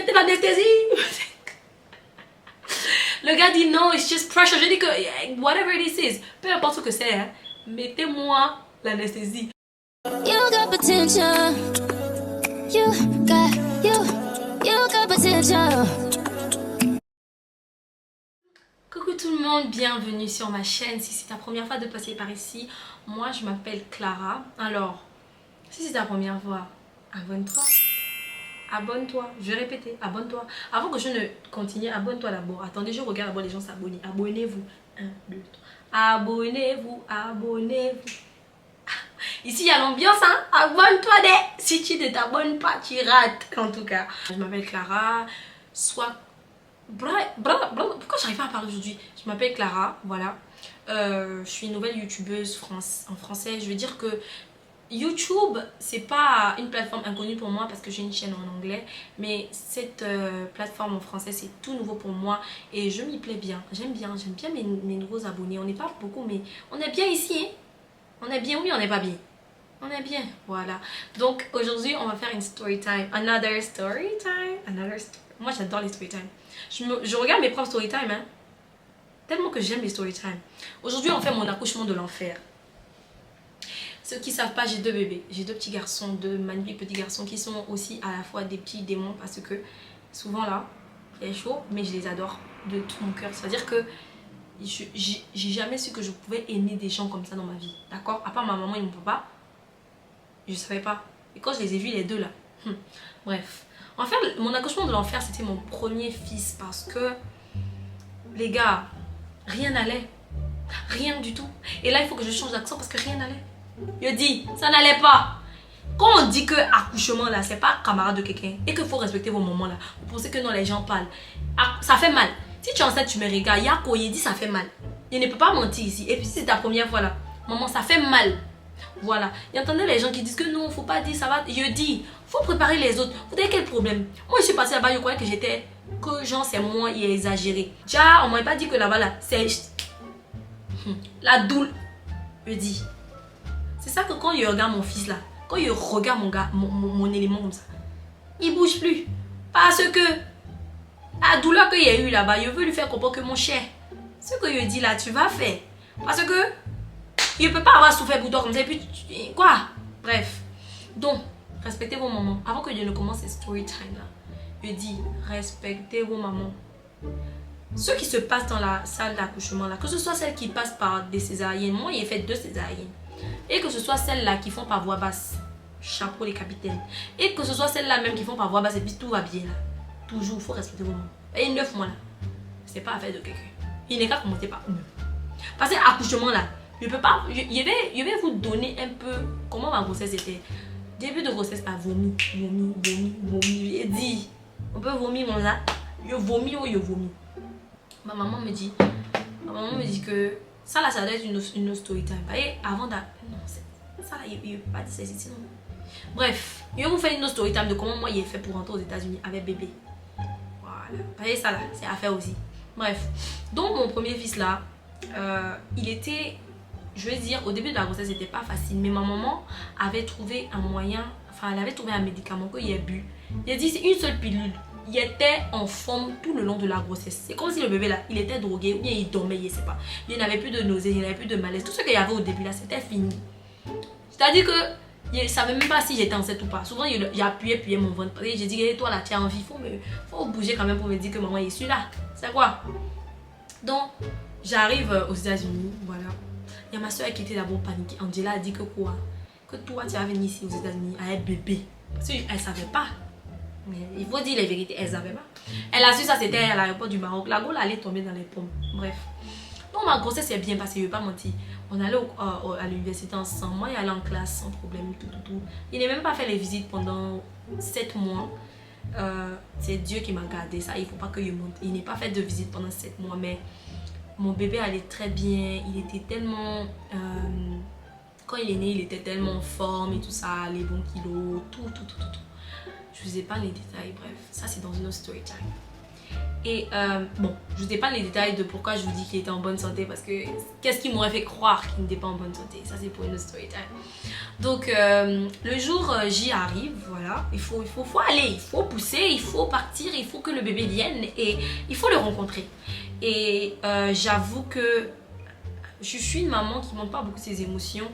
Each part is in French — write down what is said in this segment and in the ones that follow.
mettez l'anesthésie. Le gars dit non, it's just pressure. Je dis que whatever this is, peu importe ce que c'est, hein, mettez-moi l'anesthésie. You got potential. You got potential. Coucou tout le monde, bienvenue sur ma chaîne. Si c'est ta première fois de passer par ici, moi je m'appelle Clara. Alors, si c'est ta première fois, abonne-toi. Abonne-toi, je vais répéter, abonne-toi. Avant que je ne continue, abonne-toi d'abord. Attendez, je regarde d'abord les gens s'abonner. Abonnez-vous. 1, 2, 3. Abonnez-vous, abonnez-vous. Ici, il y a l'ambiance, hein. Abonne-toi dès. Si tu ne t'abonnes pas, tu rates. En tout cas, je m'appelle Clara. Pourquoi j'arrive pas à parler aujourd'hui? Je m'appelle Clara, voilà. Je suis une nouvelle youtubeuse en français. Je veux dire que YouTube, c'est pas une plateforme inconnue pour moi parce que j'ai une chaîne en anglais, mais cette plateforme en français, c'est tout nouveau pour moi et je m'y plais bien. J'aime bien mes nouveaux abonnés. On n'est pas beaucoup, mais on est bien ici, hein? On est bien, oui, on n'est pas bien. On est bien, voilà. Donc aujourd'hui, on va faire une story time. Another story time. Moi, j'adore les story time. Je regarde mes propres story time, hein. Tellement que j'aime les story time. Aujourd'hui, on fait mon accouchement de l'enfer. Ceux qui ne savent pas, j'ai 2 bébés. J'ai 2 petits garçons, 2 magnifiques petits garçons qui sont aussi à la fois des petits démons parce que souvent là, il est chaud, mais je les adore de tout mon cœur. C'est-à-dire que j'ai jamais su que je pouvais aimer des gens comme ça dans ma vie. D'accord? À part ma maman et mon papa, je savais pas. Et quand je les ai vus les deux là, bref. En fait, mon accouchement de l'enfer, c'était mon premier fils parce que, les gars, rien n'allait. Rien du tout. Et là, il faut que je change d'accent parce que rien n'allait. Je dis, ça n'allait pas. Quand on dit que accouchement là, c'est pas camarade de quelqu'un et qu'il faut respecter vos moments là, vous pensez que non, les gens parlent. Ça fait mal. Si tu es enceinte, tu me regardes. Il y a quoi, il dit ça fait mal. Il ne peut pas mentir ici. Et puis si c'est ta première fois là, maman, ça fait mal. Voilà. Et entendez les gens qui disent que non, faut pas dire ça va. Je dis, faut préparer les autres. Vous savez quel problème? Moi, je suis passée là-bas, je croyais que genre c'est moi, il est exagéré. Déjà, on m'avait pas dit que là-bas là, c'est la doule. Je dis. C'est ça que quand je regarde mon fils là, quand je regarde mon élément comme ça, il bouge plus. Parce que la douleur qu'il y a eu là-bas, je veux lui faire comprendre que mon cher, ce que je dis là, tu vas faire. Parce que je ne peux pas avoir souffert pour toi comme ça. Et puis, quoi? Bref. Donc, respectez vos mamans. Avant que je ne commence cette story time là, je dis, respectez vos mamans. Ce qui se passe dans la salle d'accouchement là, que ce soit celle qui passe par des césariennes, moi j'ai fait 2 césariennes. Et que ce soit celles-là qui font par voie basse, chapeau les capitaines. Et que ce soit celles-là même qui font par voie basse et puis tout va bien là. Toujours, il faut respecter vos mamans. Et 9 mois là, c'est pas affaire de quelqu'un. Il n'est qu'à commencer par eux. Parce que l'accouchement là, je peux pas, je vais vous donner un peu comment ma grossesse était. Début de grossesse, vomi. J'ai dit, on peut vomir mon là. Je vomis ou je vomis. Ma maman me dit que ça là, ça doit être une story time. Et avant non, ça là, il ne peut pas dire ça ici, non. Bref, je vais vous faire une story time de comment moi j'ai fait pour rentrer aux États-Unis avec bébé. Voilà. Et ça là, c'est à faire aussi. Bref, donc mon premier fils là, il était, je vais dire, au début de la grossesse, c'était pas facile. Mais ma maman avait trouvé un moyen, enfin, elle avait trouvé un médicament qu'il a bu. Il a dit, c'est une seule pilule. Il était en forme tout le long de la grossesse. C'est comme si le bébé là, il était drogué ou bien il dormait, je sais pas. Il n'avait plus de nausées, il n'avait plus de malaise. Tout ce qu'il y avait au début là, c'était fini. C'est-à-dire que je ne savais même pas si j'étais enceinte ou pas. Souvent, j'ai appuyé mon ventre. Et j'ai dit, hey, toi là, tu as envie, faut bouger quand même pour me dire que maman, je suis là. C'est quoi? Donc, j'arrive aux États-Unis, voilà. Il y a ma soeur qui était d'abord paniquée. Angela a dit que quoi? Que toi, tu vas venir ici aux États-Unis avec bébé. Parce qu'elle ne savait pas. Mais il faut dire la vérité, elle ne savait pas. Elle a su ça, c'était à l'aéroport du Maroc. La Gaule allait tomber dans les pommes. Bref. Donc ma grossesse s'est bien passée, je ne vais pas mentir. On allait à l'université ensemble. Moi, il allait en classe sans problème, tout. Il n'a même pas fait les visites pendant 7 mois. C'est Dieu qui m'a gardé ça. Il ne faut pas que je monte. Il n'a pas fait de visite pendant 7 mois. Mais mon bébé allait très bien. Il était tellement... quand il est né, il était tellement en forme et tout ça. Les bons kilos, tout. Je vous ai pas les détails, bref, ça c'est dans une autre story time. Et bon, je vous ai pas les détails de pourquoi je vous dis qu'il était en bonne santé, parce que qu'est-ce qui m'aurait fait croire qu'il n'était pas en bonne santé? Ça c'est pour une autre story time. Donc le jour J arrive, voilà, il faut aller, il faut pousser, il faut partir, il faut que le bébé vienne et il faut le rencontrer. Et j'avoue que je suis une maman qui ne montre pas beaucoup ses émotions.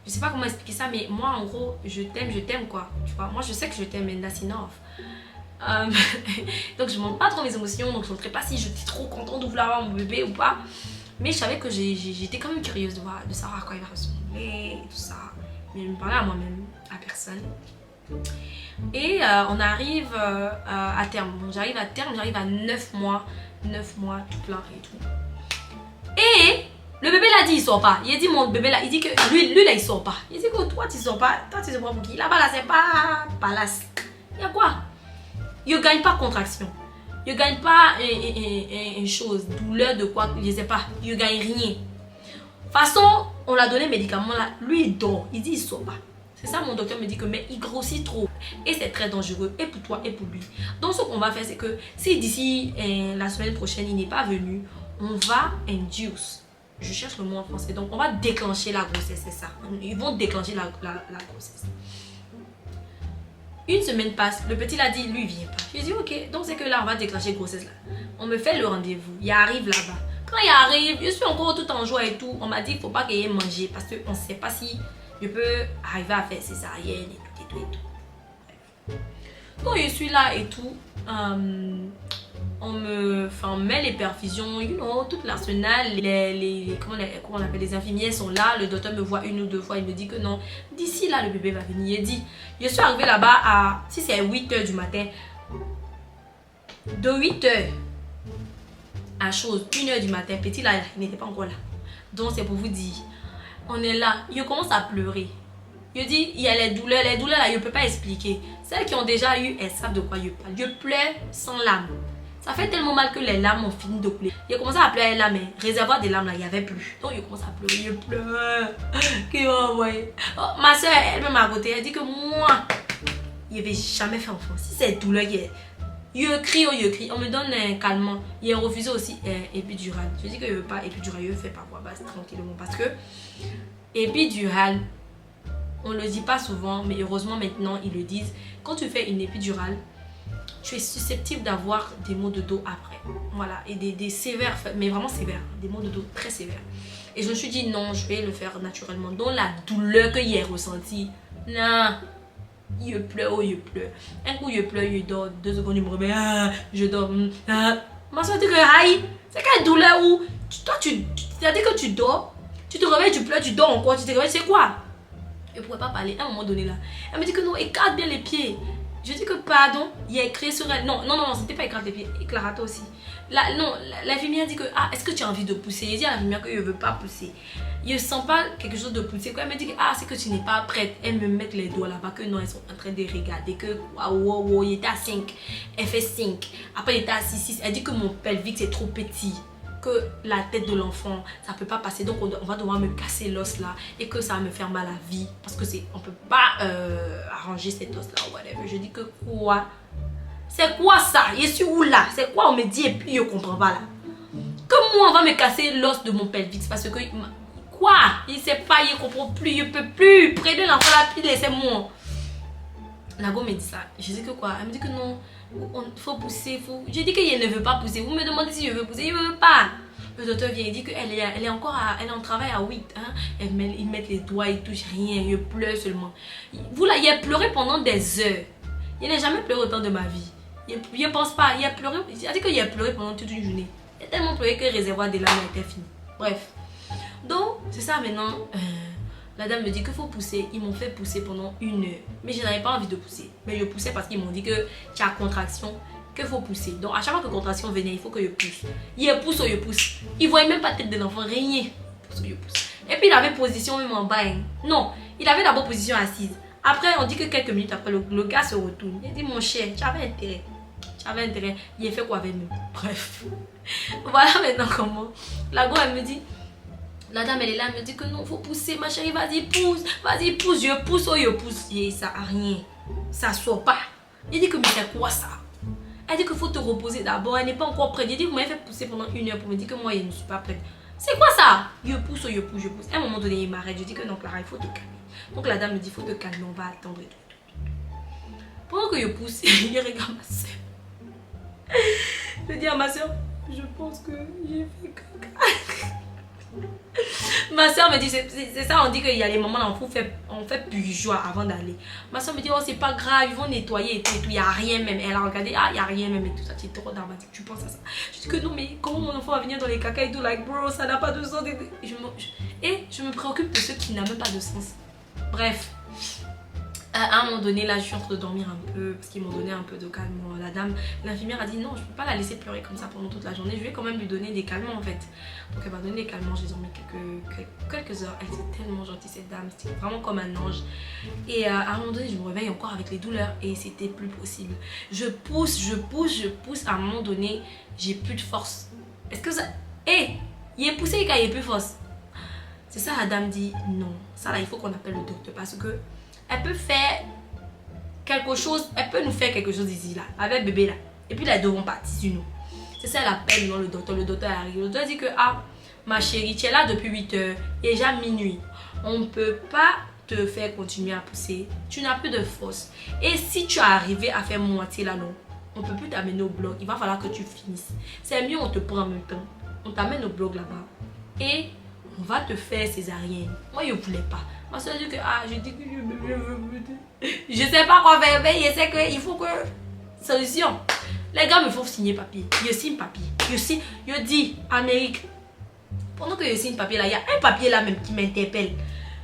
Je sais pas comment expliquer ça, mais moi en gros, je t'aime quoi, tu vois. Moi je sais que je t'aime, and that's enough. Donc je montre pas trop mes émotions, donc je montrais pas si j'étais trop contente de vouloir avoir mon bébé ou pas. Mais je savais que j'étais quand même curieuse de savoir à quoi il va ressembler et tout ça. Mais je me parlais à moi-même, à personne. Et on arrive à terme. Bon, j'arrive à terme, j'arrive à 9 mois, tout plein et tout. Et le bébé là dit il sort pas. Il a dit mon bébé là, il dit que lui là il sort pas. Il dit que toi tu sors pas, toi tu sors pas pour qui? Là-bas là c'est pas palace. Il y a quoi? Il ne gagne pas contraction. Il ne gagne pas une chose, douleur de quoi, je ne sais pas. Il ne gagne rien. De toute façon, on l'a donné médicament là, lui il dort, il dit il sort pas. C'est ça mon docteur me dit que mais il grossit trop. Et c'est très dangereux, et pour toi et pour lui. Donc ce qu'on va faire c'est que si d'ici la semaine prochaine il n'est pas venu, on va induce. Je cherche le mot en français. Donc on va déclencher la grossesse, c'est ça. Ils vont déclencher la grossesse. Une semaine passe, le petit l'a dit, lui il vient pas. Je dis ok, donc c'est que là on va déclencher grossesse là. On me fait le rendez-vous, il arrive là-bas. Quand il arrive, je suis encore tout en joie et tout. On m'a dit qu'il faut pas qu'il ait mangé parce qu'on ne sait pas si je peux arriver à faire césarienne et tout. Donc je suis là et tout. On me met les perfusions, tout l'arsenal, comment on appelle, les infirmières sont là, le docteur me voit une ou deux fois, il me dit que non, d'ici là le bébé va venir. Il dit, je suis arrivée là-bas à, si c'est 8 h du matin, de 8 h à chose, 1 h du matin, petit là, il n'était pas encore là. Donc c'est pour vous dire, on est là, il commence à pleurer. Je dis, il y a les douleurs là, je ne peux pas expliquer. Celles qui ont déjà eu, elles savent de quoi je parle. Je pleure sans larmes. Ça fait tellement mal que les larmes ont fini de couler. Il a commencé à pleurer là, mais réservoir des larmes là, il n'y avait plus. Donc il commence à pleurer, je pleure. Qui m'a envoyé. Oh, ma soeur, elle-même à côté, elle dit que moi, il ne vais jamais faire enfant. Si c'est douleur, je crie. On me donne un calmant. Il a refusé aussi épidural. Je dis que je ne veux pas épidural, je ne fais pas quoi, bah, tranquillement. Parce que épidural, on ne le dit pas souvent, mais heureusement maintenant ils le disent. Quand tu fais une épidurale, tu es susceptible d'avoir des maux de dos après. Voilà, et des sévères, mais vraiment sévères, des maux de dos très sévères. Et je me suis dit non, je vais le faire naturellement. Donc la douleur que j'ai ressentie, non, je pleure. Un coup je pleure, je dors, 2 secondes je me réveille, je dors. Ma soeur dit que aïe, c'est quelle douleur où toi tu as dit que tu dors, tu te réveilles, tu pleures, tu dors encore, tu te réveilles, c'est quoi? Je ne pourrais pas parler à un moment donné là. Elle me dit que non, écarte bien les pieds. Je dis que pardon, il a écrit sur elle. Non, c'était pas écarte les pieds. Éclate aussi. L'infirmière dit que est-ce que tu as envie de pousser? Je dis à l'infirmière que je ne veux pas pousser. Je ne sens pas quelque chose de pousser. Quand elle me dit que c'est que tu n'es pas prête. Elle me met les doigts là-bas que non, elles sont en train de regarder. Que wow, il était à 5. Elle fait 5. Après, il était à 6. Elle dit que mon pelvic c'est trop petit. Que la tête de l'enfant ça peut pas passer, donc on va devoir me casser l'os là et que ça va me faire mal à vie parce que on peut pas arranger cet os là ou whatever. Je dis que quoi, c'est quoi ça, je suis où là, c'est quoi on me dit et puis je comprends pas là, que moi on va me casser l'os de mon pelvic parce que quoi, il sait pas, il comprend plus, je peux plus, prenez l'enfant là puis laissez-moi. La go me dit ça, je dis que quoi, elle me dit que non, il faut pousser, je dis que je ne veux pas pousser. Vous me demandez si je veux pousser, je ne veux pas. Le docteur vient, il dit qu'elle est encore elle est en travail à 8. Hein? Ils mettent les doigts, ils touchent rien, je pleure seulement. Vous là, il a pleuré pendant des heures. Il n'a jamais pleuré autant de ma vie. Je ne pense pas, il a pleuré, il a dit qu'il a pleuré pendant toute une journée. Il a tellement pleuré que le réservoir des larmes était fini. Bref. Donc, c'est ça maintenant. La dame me dit qu'il faut pousser. Ils m'ont fait pousser pendant 1 heure. Mais je n'avais pas envie de pousser. Mais je poussais parce qu'ils m'ont dit que tu as contraction, qu'il faut pousser. Donc à chaque fois que contraction venait, il faut que je pousse. Il pousse ou je pousse. Il ne voyait même pas la tête de l'enfant, rien. Pousse ou je pousse. Et puis il avait position même en bas. Hein. Non, il avait d'abord position assise. Après, on dit que quelques minutes après, le gars se retourne. Il dit mon cher, tu avais intérêt. Il a fait quoi avec nous? Bref. Voilà maintenant comment. La go, elle me dit. La dame elle est là, elle me dit que non, faut pousser ma chérie, vas-y pousse, je pousse ou je pousse. Et ça a rien, ça sort pas. Il dit que mais c'est quoi ça? Elle dit qu'il faut te reposer d'abord. Elle n'est pas encore prête. J'ai dit, vous m'avez fait pousser pendant 1 heure pour me dire que moi, je ne suis pas prête. C'est quoi ça? Je pousse. À un moment donné, il m'arrête. Je dis que non, Clara, il faut te calmer. Donc la dame me dit, il faut te calmer, on va attendre et tout. Pendant que je pousse, je regarde ma soeur. Je dis à ma soeur, je pense que j'ai fait caca. Ma soeur me dit, c'est ça, on dit qu'il y a les moments là, on fait bourgeois avant d'aller. Ma soeur me dit, oh c'est pas grave, ils vont nettoyer et tout, il n'y a rien même. Elle a regardé, ah il n'y a rien même et tout ça, tu es trop dramatique, tu penses à ça. Je dis que non, mais comment mon enfant va venir dans les caca et tout, like bro, ça n'a pas de sens. Et je me préoccupe de ceux qui n'ont même pas de sens. Bref. À un moment donné, là, je suis en train de dormir un peu parce qu'ils m'ont donné un peu de calme. La dame, l'infirmière a dit non, je ne peux pas la laisser pleurer comme ça pendant toute la journée. Je vais quand même lui donner des calmants en fait. Donc elle m'a donné des calmants, j'ai dormi quelques heures. Elle était tellement gentille cette dame, c'était vraiment comme un ange. Et à un moment donné, je me réveille encore avec les douleurs et c'était plus possible. Je pousse. À un moment donné, j'ai plus de force. Est-ce que ça... il est poussé quand il n'y a plus de force. C'est ça, la dame dit non. Ça là, il faut qu'on appelle le docteur parce que elle peut faire quelque chose, elle peut nous faire quelque chose ici là, avec le bébé là. Et puis là, ils devront partir sur nous. C'est ça, elle appelle non, le docteur arrive. Le docteur dit que, ah, ma chérie, tu es là depuis 8 heures, il est déjà minuit. On ne peut pas te faire continuer à pousser. Tu n'as plus de force. Et si tu as arrivé à faire moitié là, non, on ne peut plus t'amener au bloc. Il va falloir que tu finisses. C'est mieux, on te prend en même temps. On t'amène au bloc là-bas. Et on va te faire césarienne. Moi, je ne voulais pas. Ma soeur dit que, ah, je dis que je sais pas quoi faire, mais je sais qu'il faut que... Solution. Les gars me font signer papier. Je signe papier. Je dis, Amérique. Pendant que je signe papier là, il y a un papier là même qui m'interpelle.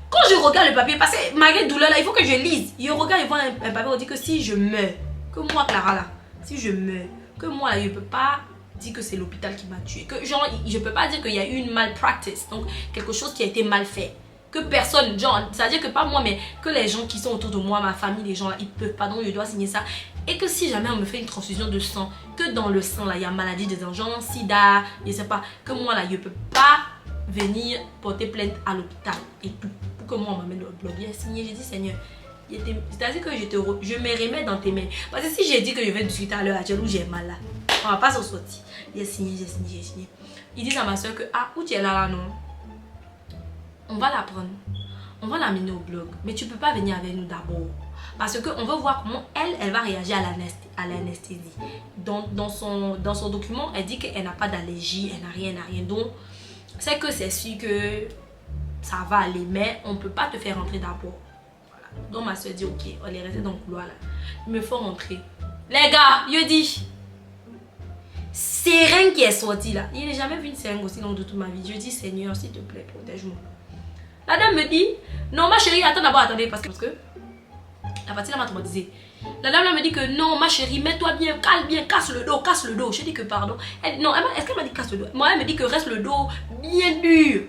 Quand je regarde le papier, parce que malgré douleur là, il faut que je lise. Je regarde, je vois un papier, on dit que si je meurs, que moi, Clara là, si je meurs, que moi là, je peux pas dire que c'est l'hôpital qui m'a tué. Que genre, je peux pas dire qu'il y a eu une malpractice. Donc, quelque chose qui a été mal fait. Que personne, genre, c'est-à-dire que pas moi, mais que les gens qui sont autour de moi, ma famille, les gens là, ils peuvent pas, donc je dois signer ça. Et que si jamais on me fait une transfusion de sang, que dans le sang là, il y a maladie des gens, sida, je sais pas, que moi là, je peux pas venir porter plainte à l'hôpital et tout. Pour que moi, on m'amène au bloc. J'ai signé, j'ai dit, Seigneur, c'est-à-dire que je me remets dans tes mains. Parce que si j'ai dit que je vais discuter à l'heure actuelle où j'ai mal là, on va pas s'en sortir. J'ai signé. Ils disent à ma soeur que, ah, où tu es là, non? On va la prendre, on va l'amener au bloc, mais tu peux pas venir avec nous d'abord parce qu'on veut voir comment elle va réagir à l'anesthésie. Dans son document, elle dit qu'elle n'a pas d'allergie, elle n'a rien, donc c'est que c'est sûr que ça va aller, mais on peut pas te faire rentrer d'abord. Voilà. Donc ma soeur dit ok, on est resté dans le couloir là, il me faut rentrer. Les gars, je dis seringue qui est sortie là, il n'a jamais vu une seringue aussi longue de toute ma vie. Je dis Seigneur, s'il te plaît, protège-moi. La dame me dit, non ma chérie, attends d'abord, attendez, parce que la partie là m'a traumatisée. La dame là me dit que non ma chérie, mets-toi bien, cale bien, casse le dos. Je dis que pardon. Non, est-ce qu'elle m'a dit casse le dos? Moi elle me dit que reste le dos bien dur.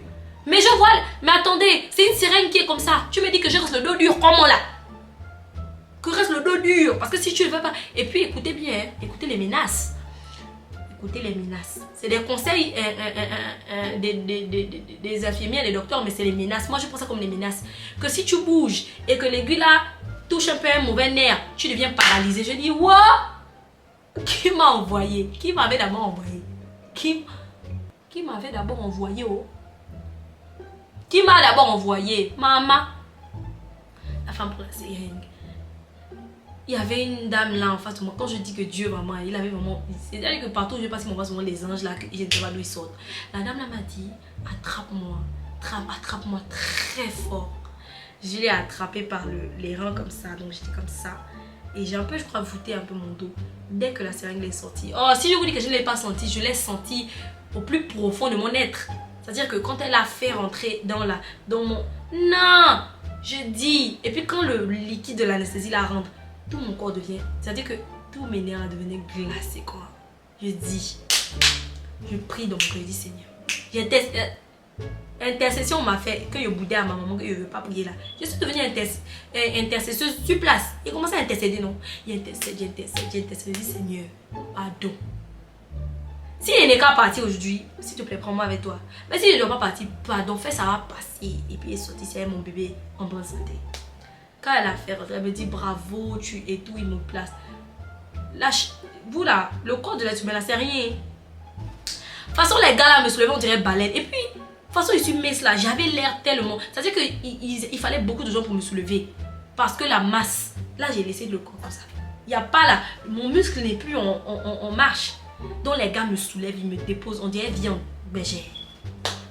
Mais je vois, mais attendez, c'est une sirène qui est comme ça. Tu me dis que je reste le dos dur, comment là? Que reste le dos dur, parce que si tu ne veux pas. Et puis écoutez bien, hein, écoutez les menaces. Écoutez les menaces. C'est des conseils des infirmières, des docteurs, mais c'est les menaces. Moi, je prends ça comme des menaces. Que si tu bouges et que l'aiguille là touche un peu un mauvais nerf, tu deviens paralysé. Je dis, what? Qui m'a envoyé? Qui m'avait d'abord envoyé? Qui m'avait d'abord envoyé? Oh? Qui m'a d'abord envoyé? Maman. La femme pour la seringue. Il y avait une dame là en face de moi. Quand je dis que Dieu, maman, il avait vraiment... C'est-à-dire que partout où je passe, il m'envoie souvent les anges là, que je ne sais pas d'où ils sortent. La dame là m'a dit, attrape-moi. Attrape-moi très fort. Je l'ai attrapé par les reins comme ça. Donc j'étais comme ça. Et j'ai un peu, je crois, voûté un peu mon dos. Dès que la seringue est sortie. Oh, si je vous dis que je ne l'ai pas senti, je l'ai senti au plus profond de mon être. C'est-à-dire que quand elle a fait rentrer dans mon... Non! Je dis. Et puis quand le liquide de l'anesthésie la rentre, tout mon corps devient, c'est-à-dire que tous mes nerfs devenaient glacés quoi. Je dis, je prie donc je dis Seigneur. Intercession m'a fait que je boudais à ma maman que je ne veux pas prier là. Je suis devenue intercesseuse sur place. Il commence à intercéder non. Il intercède. Je dis Seigneur, pardon. Si il n'est qu'à partir aujourd'hui, s'il te plaît, prends-moi avec toi. Mais si je ne dois pas partir, pardon, fais ça va passer. Et puis il est sorti, c'est mon bébé en bonne santé. Quand elle a fait, elle me dit bravo, tu et tout, il me place. Là, vous là, le corps de l'être humain là, c'est rien. De toute façon, les gars là me soulevaient, on dirait baleine. Et puis, de toute façon, je suis mince là, j'avais l'air tellement. C'est-à-dire qu'il fallait beaucoup de gens pour me soulever. Parce que la masse, là j'ai laissé le corps comme ça. Il n'y a pas là, mon muscle n'est plus en marche. Donc les gars me soulèvent, ils me déposent, on dirait viande. Ben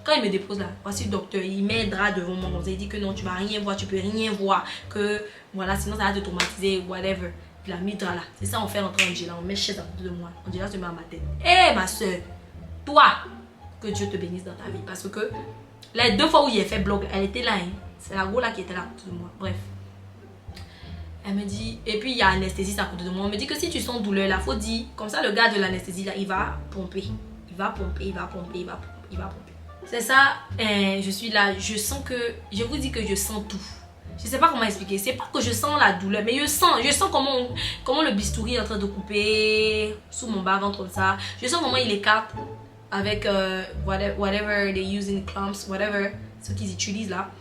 quand il me dépose là, voici le docteur, il met un drap devant moi, il dit que non, tu vas rien voir, tu peux rien voir, que voilà, sinon ça va te traumatiser, whatever. Il a mis le drap là, c'est ça on fait rentrer Angela, on met chaise à côté de moi, Angela se met à ma tête. Eh ma soeur, toi, que Dieu te bénisse dans ta vie, parce que les 2 fois où j'ai fait blog, elle était là, hein. C'est la go là qui était là à côté de moi, bref. Elle me dit, et puis il y a anesthésiste à côté de moi, on me dit que si tu sens douleur là, faut dire, comme ça le gars de l'anesthésie là, il va pomper, il va pomper, il va pomper, il va pomper, il va pomper. C'est ça, je suis là, je sens que, je vous dis que je sens tout. Je sais pas comment expliquer, c'est pas que je sens la douleur, mais je sens comment le bistouri est en train de couper sous mon bas-ventre comme ça. Je sens comment il écarte avec whatever they use in clamps, whatever, ce qu'ils utilisent là.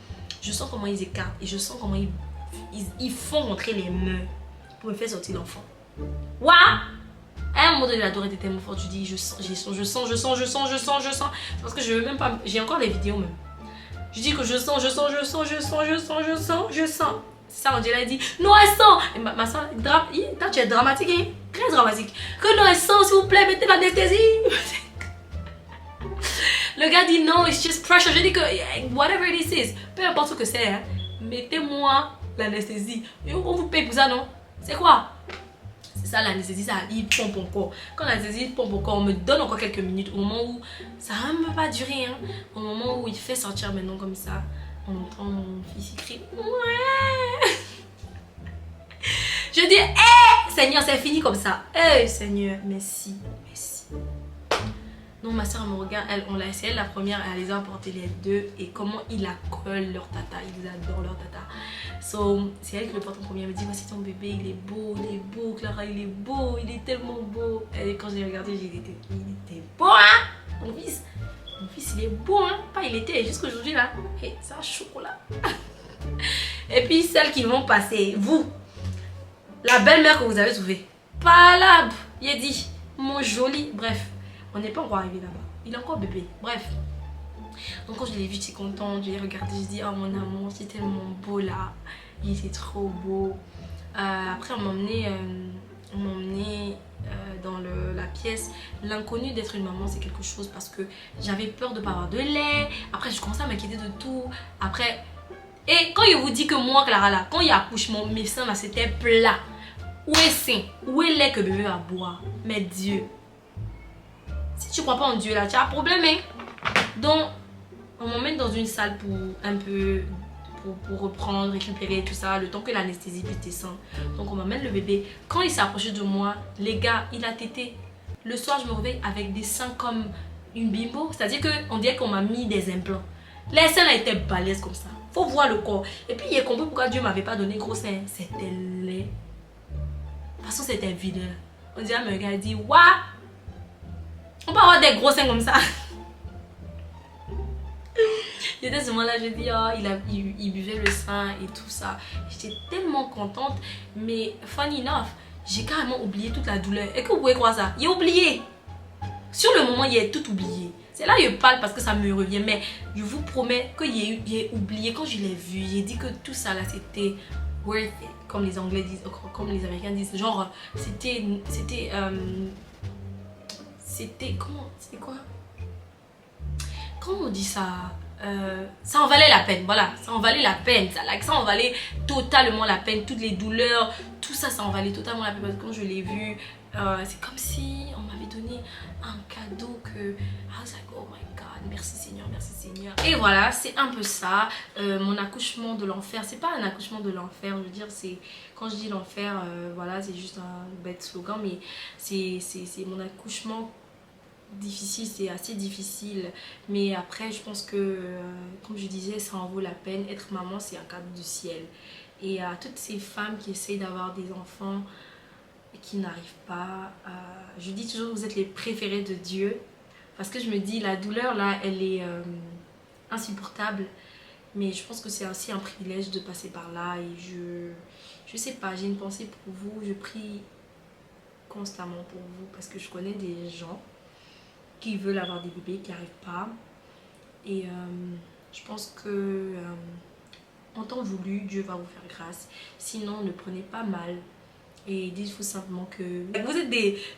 Je sens comment ils écartent et je sens comment ils font rentrer les mains pour me faire sortir l'enfant. Waouh! À un moment donné, la douleur était tellement forte, je dis, je sens. Parce que je veux même pas, j'ai encore les vidéos même. Je dis que je sens. C'est ça, Angela dit, non, elle sent. Et ma soeur, tu es dramatique, hein? Très dramatique. Que non, elle sent, s'il vous plaît, mettez l'anesthésie. Le gars dit, non, it's just pressure. Je dis que, whatever this is, peu importe ce que c'est, hein, mettez-moi l'anesthésie. On vous paye pour ça, non? C'est quoi? C'est ça l'anesthésie, ça il pompe encore. Quand l'anesthésie pompe encore, on me donne encore quelques minutes. Au moment où ça va même pas durer, hein. Au moment où il fait sortir maintenant comme ça, on entend mon fils il crie. Ouais. Je dis, hé, Seigneur, c'est fini comme ça. Hé, Seigneur, merci. Non, ma soeur me regarde, c'est elle la première, elle les a apporté les 2 et comment ils la collent leur tata, ils adorent leur tata. So, c'est elle qui le porte en premier, elle me dit, voici ton bébé, il est beau, Clara, il est beau, il est tellement beau. Et quand j'ai regardé, j'ai dit, il était beau, hein, mon fils, il est beau, hein, pas il était, jusqu'aujourd'hui là, hey, c'est un chocolat. Et puis celles qui vont passer, vous, la belle-mère que vous avez trouvée, palabre, il a dit, mon joli, bref. On n'est pas encore arrivé là-bas. Il est encore bébé. Bref. Donc quand je l'ai vu, j'étais contente. Je l'ai regardé. Je dis, oh mon amour, c'est tellement beau là. Il était trop beau. Après, on m'a emmené dans la pièce. L'inconnu d'être une maman, c'est quelque chose parce que j'avais peur de ne pas avoir de lait. Après, je commençais à m'inquiéter de tout. Après, et quand il vous dit que moi, Clara, là, quand il y a accouchement, mes seins là, c'était plat. Où est sein? Où est lait que bébé va boire? Mais Dieu. Si tu crois pas en Dieu là, tu as un problème, hein? Donc, on m'emmène dans une salle pour un peu pour reprendre, récupérer tout ça, le temps que l'anesthésie puisse descendre. Donc, on m'emmène le bébé. Quand il s'est approché de moi, les gars, il a tété. Le soir, je me réveille avec des seins comme une bimbo. C'est-à-dire qu'on dirait qu'on m'a mis des implants. Les seins là étaient balèzes comme ça. Faut voir le corps. Et puis, il a compris pourquoi Dieu m'avait pas donné gros seins. C'était laid. De toute façon, c'était vide. On dirait, me gars dit, waouh! On peut avoir des gros seins comme ça. J'étais ce moment-là, je dis, oh, il buvait le sein et tout ça. J'étais tellement contente. Mais funny enough, j'ai carrément oublié toute la douleur. Et que vous pouvez croire ça? Il a oublié. Sur le moment, il a tout oublié. C'est là que je parle parce que ça me revient. Mais je vous promets qu'il a oublié. Quand je l'ai vu, j'ai dit que tout ça là, c'était worth it. Comme les Anglais disent, comme les Américains disent. Genre, c'était quoi? Comment on dit ça? Ça en valait la peine, voilà, ça en valait la peine, ça en valait totalement la peine, toutes les douleurs, tout ça, ça en valait totalement la peine. Parce que quand je l'ai vu, c'est comme si on m'avait donné un cadeau que, I was like, oh my god, merci Seigneur, merci Seigneur. Et voilà, c'est un peu ça, mon accouchement de l'enfer. C'est pas un accouchement de l'enfer, je veux dire, c'est, quand je dis l'enfer, voilà, c'est juste un bête slogan, mais c'est mon accouchement difficile, c'est assez difficile, mais après je pense que comme je disais, ça en vaut la peine. Être maman, c'est un cadeau du ciel. Et à toutes ces femmes qui essayent d'avoir des enfants et qui n'arrivent pas, je dis toujours, vous êtes les préférés de Dieu, parce que je me dis, la douleur là, elle est insupportable, mais je pense que c'est aussi un privilège de passer par là. Et je sais pas, j'ai une pensée pour vous. Je prie constamment pour vous parce que je connais des gens qui veulent avoir des bébés qui n'arrivent pas. Et je pense que en temps voulu, Dieu va vous faire grâce. Sinon, ne prenez pas mal. Et dites-vous simplement que vous êtes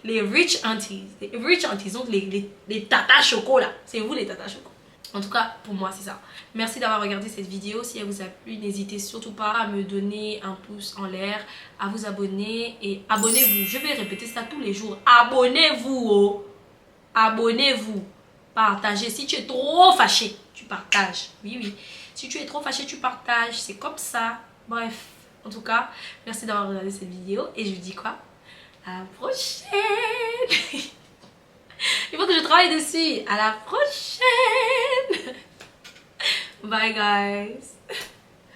les rich aunties. Les rich aunties, donc les tatas choco là. C'est vous les tatas choco. En tout cas, pour moi, c'est ça. Merci d'avoir regardé cette vidéo. Si elle vous a plu, n'hésitez surtout pas à me donner un pouce en l'air, à vous abonner et abonnez-vous. Je vais répéter ça tous les jours. Abonnez-vous, oh. Abonnez-vous. Partagez. Si tu es trop fâché, tu partages. Oui, oui. Si tu es trop fâché, tu partages. C'est comme ça. Bref. En tout cas, merci d'avoir regardé cette vidéo. Et je vous dis quoi? À la prochaine. Il faut que je travaille dessus. À la prochaine. Bye guys.